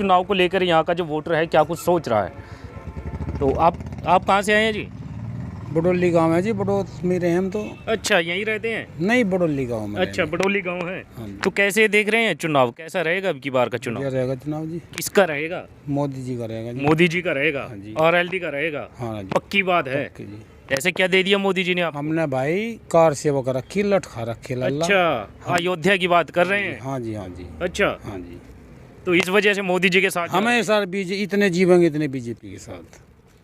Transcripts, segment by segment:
चुनाव को लेकर यहाँ का जो वोटर है क्या कुछ सोच रहा है? तो आप कहाँ से आए हैं जी? बडोली गांव है जी, बडोत में रहे हम तो। अच्छा, यहीं रहते हैं? नहीं, बडोली गांव में। अच्छा, बडोली गांव है। हाँ। तो कैसे देख रहे हैं चुनाव, कैसा रहेगा अब की बार का चुनाव? क्या रहेगा चुनाव जी? किसका रहेगा? मोदी जी का रहेगा जी। मोदी जी का रहेगा हाँ जी। और एलडी का रहेगा? हाँ जी, पक्की बात है। पक्की जी। ऐसे क्या दे दिया मोदी जी ने आप? हमने भाई कार सेवा कर रखी, लट खा रखी लल्ला। अच्छा, अयोध्या की बात कर रहे हैं? हाँ जी, हाँ जी, अच्छा, हाँ जी। तो इस वजह से मोदी जी के साथ हमें सर बीजेपी इतने जीवेंगे इतने बीजेपी के साथ।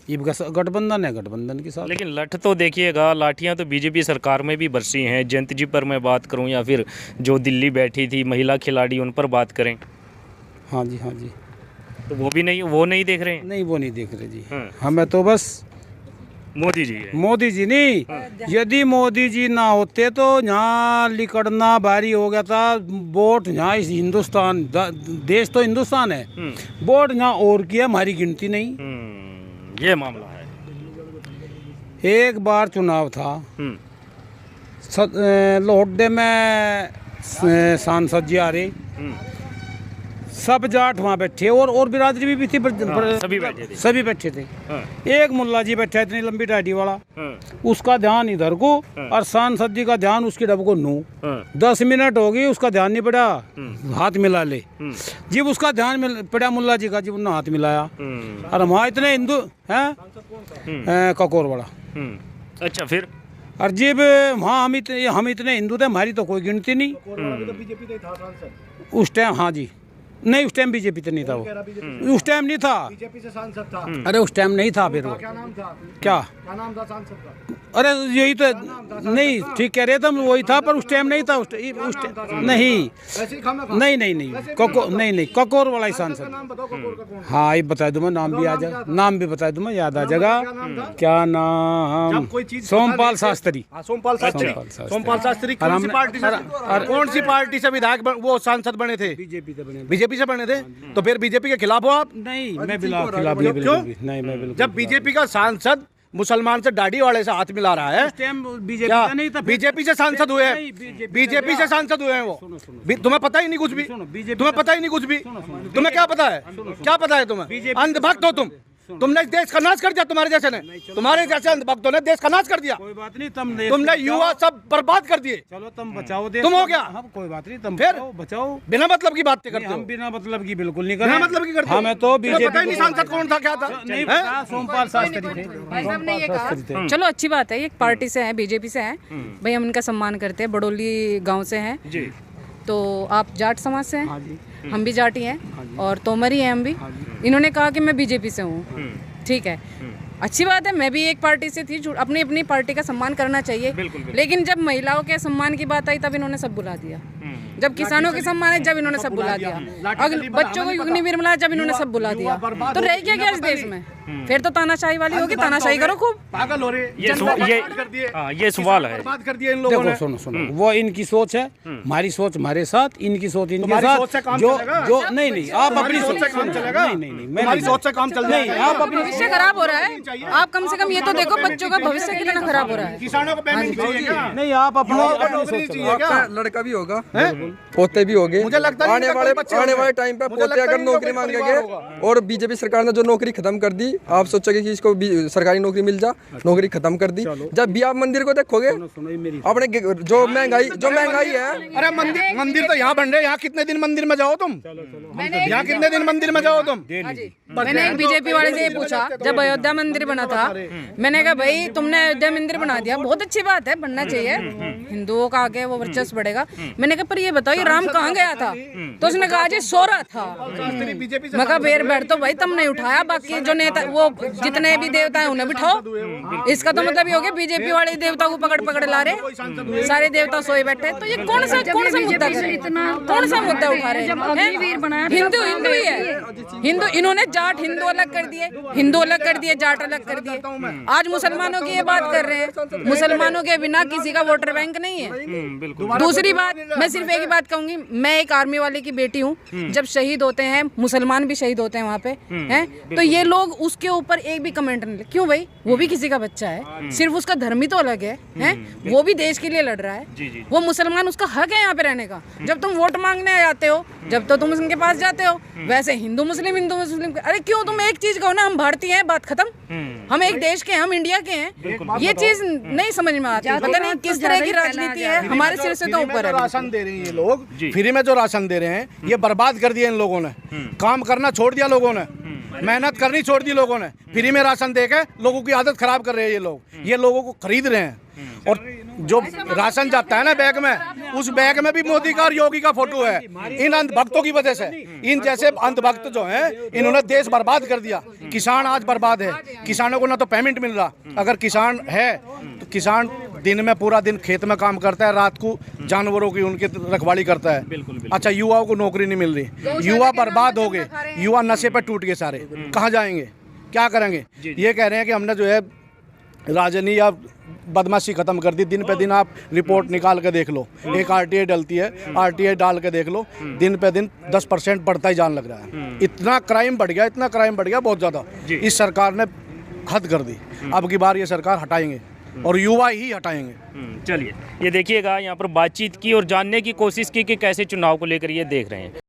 ये गठबंधन है, गठबंधन के साथ। लेकिन लठ तो देखिएगा, लाठियां तो बीजेपी सरकार में भी बरसी हैं। जयंत जी पर मैं बात करूं या फिर जो दिल्ली बैठी थी महिला खिलाड़ी, उन पर बात करें हाँ जी, हाँ जी। तो वो नहीं देख रहे हैं? नहीं, वो नहीं देख रहे जी। हाँ। हमें तो बस मोदी जी है। मोदी जी नहीं। यदि मोदी जी ना होते तो यहाँ लिकड़ना भारी हो गया था। वोट यहाँ इस हिंदुस्तान देश तो हिंदुस्तान है, वोट यहाँ और की है, हमारी गिनती नहीं। ये मामला है। एक बार चुनाव था, लोहड्डे में सांसद जी आ रहे, सब जाट वहाँ बैठे और बिरादरी भी थी। सभी बैठे थे। एक मुल्ला जी बैठा इतनी लंबी दाढ़ी वाला, उसका ध्यान इधर को और सांसद जी का ध्यान उसकी डब को नू। 10 मिनट हो गई, उसका ध्यान नहीं पड़ा, हाथ मिला ले। जब उसका ध्यान पड़ा मुल्ला जी का, जब उन्होंने हाथ मिलाया, और वहाँ इतने हिंदू हैं ककोर वाला। अच्छा, फिर और जब वहाँ हम इतने हिंदू थे, हमारी तो कोई गिनती नहीं उस टाइम। हाँ जी, नहीं उस टाइम बीजेपी तो नहीं था वो, उस टाइम नहीं था। बीजेपी से सांसद था। अरे उस टाइम नहीं था। फिर वो क्या नाम था? क्या नाम था सांसद का? अरे यही तो नहीं, ठीक कह रहे थे, वही था, पर उस टाइम नहीं था। उस टाइम नहीं, नहीं ककोर वाला ही सांसद। नाम बताओ, कपूर का कौन? हाँ, ये बता दूं मैं, नाम भी आ जाएगा, नाम भी बता दूं मैं, याद आ जाएगा। क्या नाम? सोमपाल शास्त्री। सोमपाल शास्त्री। सोमपाल शास्त्री कौन सी पार्टी से विधायक वो सांसद बने थे? बीजेपी से बने थे। तो फिर बीजेपी के खिलाफ हो आप? नहीं, मैं खिलाफ नहीं, मैं बिल्कुल। जब बीजेपी का सांसद मुसलमान से दाढ़ी वाले से हाथ मिला रहा है, बीजेपी से सांसद हुए हैं, बीजेपी से सांसद हुए हैं वो। तुम्हें पता ही नहीं कुछ भी, तुम्हें पता ही नहीं कुछ भी। तुम्हें क्या पता है, क्या पता है तुम्हें? अंधभक्त हो तुमने देश का नाश कर दिया। तुम्हारे जैसे अंधभक्तों ने देश का नाश कर दिया। कोई बात नहीं, तुमने युवा सब बर्बाद कर दिए। चलो तुम बचाओ देश। तुम हो गया। कोई बात नहीं, तुम फिर बचाओ। बिना मतलब की बातें करते हो। हम बिना मतलब की बिल्कुल नहीं करते। बिना मतलब की करते हो। हमें तो बीजेपी पता ही नहीं सांसद कौन था, क्या था। नहीं पता, सोमपाल शास्त्री थे। चलो अच्छी बात है, एक पार्टी से है, बीजेपी से है भाई, हम इनका सम्मान करते हैं। बडोली गांव से हैं जी। तो आप जाट समाज से हैं? हाँ जी। हम भी जाटी हैं और तोमरी हैं हम भी। इन्होंने कहा कि मैं बीजेपी से हूँ, ठीक है, अच्छी बात है। मैं भी एक पार्टी से थी, अपनी अपनी पार्टी का सम्मान करना चाहिए। लेकिन जब महिलाओं के सम्मान की बात आई तब इन्होंने सब बुला दिया। जब किसानों के सम्मान है जब इन्होंने सब बुला दिया। अगर बच्चों को अग्निवीर मिला जब इन्होंने सब बुला दिया। तो रह क्या इस देश में? फिर तो तानाशाही वाली होगी, तानाशाही करो खूब। पागल हो रहे। ये सवाल है। बर्बाद कर दिया इन लोगों ने। सुनो, वो इनकी सोच है, हमारी सोच हमारे साथ, इनकी सोच इनके साथ। जो नहीं, आप अपनी सोच से काम चलेगा। नहीं, मेरी सोच से काम चल नहीं, आप अपनी भविष्य खराब हो रहा है। आप कम से कम ये तो देखो बच्चों का भविष्य कितना खराब हो रहा है। किसानों को पेमेंट चाहिए क्या? नहीं, आप अपनी लड़का भी होगा, पोते भी होंगे। मुझे लगता है आने वाले टाइम पे पोते अगर नौकरी मांगेंगे और बीजेपी सरकार ने जो नौकरी खत्म कर दी, आप सोचोगे कि इसको सरकारी नौकरी मिल जा, नौकरी खत्म कर दी। जब भी आप मंदिर को देखोगे, अपने जो महंगाई है। अरे मंदिर तो यहाँ बन रहे, यहाँ कितने दिन मंदिर में जाओ तुम? यहाँ कितने दिन मंदिर में जाओ तुम? मैंने एक बीजेपी वाले से पूछा, जब अयोध्या मंदिर बना था, मैंने कहा भाई तुमने अयोध्या मंदिर बना दिया, बहुत अच्छी बात है, बनना चाहिए, हिंदुओं का आगे वो वर्चस्व बढ़ेगा। मैंने कहा पर ये बताओ, ये राम कहाँ गया था? तो उसने कहा जी सो रहा था। मैं कहा बेर बैठ तो भाई तुमने उठाया, बाकी जो नेता वो जितने भी देवता है उन्हें बिठाओ। इसका तो मतलब ये हो गया बीजेपी वाले देवता को पकड़ ला रहे, सारे देवता सोए बैठे। तो ये कौन सा मुद्दा उठा रहे हैं? हिंदू ही है, हिंदू। इन्होंने जाट हिंदू अलग कर दिए, जाट अलग कर दिए। आज मुसलमानों की ये बात कर रहे हैं, मुसलमानों के बिना किसी का वोटर बैंक नहीं है। दूसरी बात, मैं सिर्फ एक ही बात कहूंगी, मैं एक आर्मी वाले की बेटी हूँ। जब शहीद होते हैं, मुसलमान भी शहीद होते हैं वहाँ पे, हैं, तो ये लोग उसके ऊपर एक भी कमेंट नहीं। क्यों भाई? वो भी किसी का बच्चा है, सिर्फ उसका धर्म ही तो अलग है, हैं? वो भी देश के लिए लड़ रहा है, वो मुसलमान, उसका हक है यहाँ पे रहने का। जब तुम वोट मांगने जाते हो, जब तो तुम उनके पास जाते हो, वैसे हिंदू मुस्लिम हिंदू मुस्लिम, अरे क्यों? तुम एक चीज कहो ना, हम भारतीय हैं, बात खत्म। हम एक देश के हैं, हम इंडिया के हैं। ये चीज नहीं समझ में आती, पता नहीं किस तरह की राजनीति है, हमारे सिर से तो ऊपर है। राशन दे रहे हैं ये लोग, फ्री में जो राशन दे रहे हैं, ये बर्बाद कर दिया इन लोगों ने। काम करना छोड़ दिया लोगों ने, मेहनत करनी छोड़ दी लोगों ने। फ्री में राशन देकर लोगों की आदत खराब कर रहे हैं ये लोग। ये लोगों को खरीद रहे हैं, और जो राशन जाता है ना बैग में, उस बैग में भी मोदी का और योगी का फोटो है। इन अंधभक्तों की वजह से, इन जैसे अंधभक्त जो हैं, इन्होंने देश बर्बाद कर दिया। किसान आज बर्बाद है, किसानों को ना तो पेमेंट मिल रहा। अगर किसान है तो किसान दिन में पूरा दिन खेत में काम करता है, रात को जानवरों की उनकी रखवाली करता है। अच्छा, युवाओं को नौकरी नहीं मिल रही, युवा बर्बाद हो गए, युवा नशे पर टूट गए सारे। कहाँ जाएंगे, क्या करेंगे? ये कह रहे हैं कि हमने जो है राजनीति या बदमाशी खत्म कर दी। दिन पे दिन आप रिपोर्ट निकाल के देख लो, एक आरटीआई डलती है, आरटीआई डाल के देख लो, दिन पे दिन 10% बढ़ता ही जान लग रहा है। इतना क्राइम बढ़ गया, इतना क्राइम बढ़ गया, बहुत ज़्यादा। इस सरकार ने हद कर दी। अब की बार ये सरकार हटाएंगे और युवा ही हटाएंगे। चलिए, ये देखिएगा, यहाँ पर बातचीत की और जानने की कोशिश की कि कैसे चुनाव को लेकर ये देख रहे हैं।